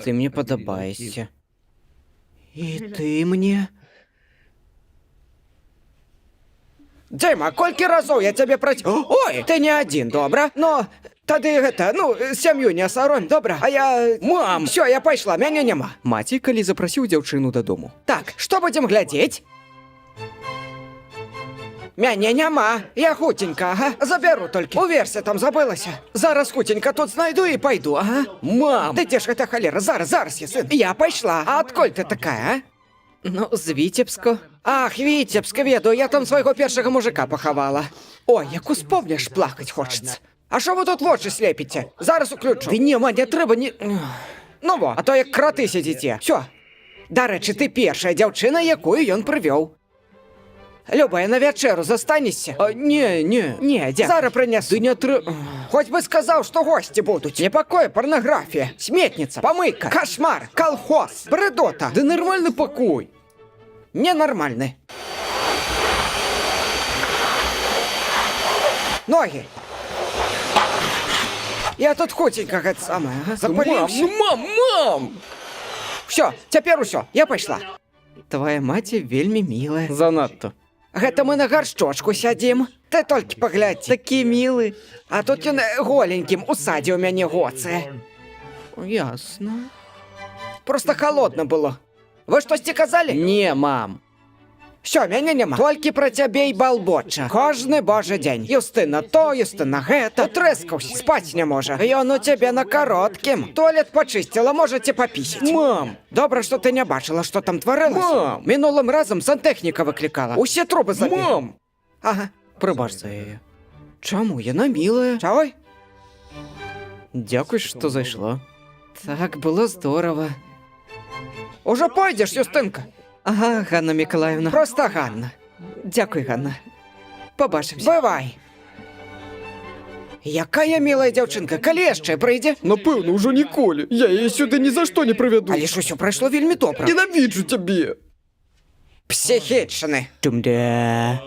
Ты мне падабаешся. І ты мне? Дзіма, колькі разоў я цябе Ой, ты не адзін, добра? Но тады сям'ю не саромь, добра? А я... Мам! Всё, я пайшла, мяне няма. Маці, калі запрасіў дзяўчыну дадому. Так, што будзем глядзець? Мяне няма. Я хутенька, ага. Забяру толькі. Уверся, там забылася. Зараз хутенька тут знайду і пайду, ага. Мам! Ты дзе ж гэта халера? Зараз, я сын. Я пайшла. А адкуль ты такая, а? Ну, з Віцебска. Ах, Віцебска, ведаю, я там свайго першага мужика пахавала. Ой, як успомніш, плакаць хочацца. А що ви тут вочі слепіце? Зараз уключу. Ды нема, не трэба, не... Ну во, а то як краты сядзіце. Всё. Дарэчы, ты першая дзяўчына, якую ён прывёў. Люба, на вячэру застанешся? Не, дякую. Зараз прынесу. Ды не трэба. Хоць бы сказаў, што госці будуць. Непакой, парнаграфія, сметніца, памыйка, кошмар, колхоз, брэдота. Ды нармальны пакой. Ненармальны. Ногі. Я тут хутенька гэта самае, запаліўся. Мам! Всё, цяпер усё, я пайшла. Твая маці вельмі мілая. Занадта. Гэта мы на гаршчочку сядзім. Ты толькі паглядзі. Такі мілы. А тут ён голенькім у садзе ў мяне гоцае. Ясна. Просто холодно было. Вы штосьці казалі? Не, мам. Всё, мяне няма. Толькі пра цябе і балбоча. Кожны божы дзень. Юстына то, Юстына гэта. Утрэскаўся, спаць не можа. Ён у цябе на кароткім. Туалет пачысціла, можаце папісіць. Мам! Добра, што ты не бачыла, што там тварылася. Мам! Мінулым разам сантэхніка выклікала. Усе трубы забілі. Мам! Ага, прыбач за яе. Чаму? Яна мілая. Чавой? Дзякуй, што зайшла. Так, было здорова. Уже пойдзеш, Юстынка? Ага, Ганна Миколаївна. Просто Ганна. Дякую, Ганна. Побачимся. Бывай. Якая милая дзяўчынка, калі яшчэ прыйдзе? Напэўна, ўжо ніколі. Я яе сюды ні за што не прывяду. Але ж усё прайшло вельмі добра. Ненавіджу цябе. Психічны. Тумда.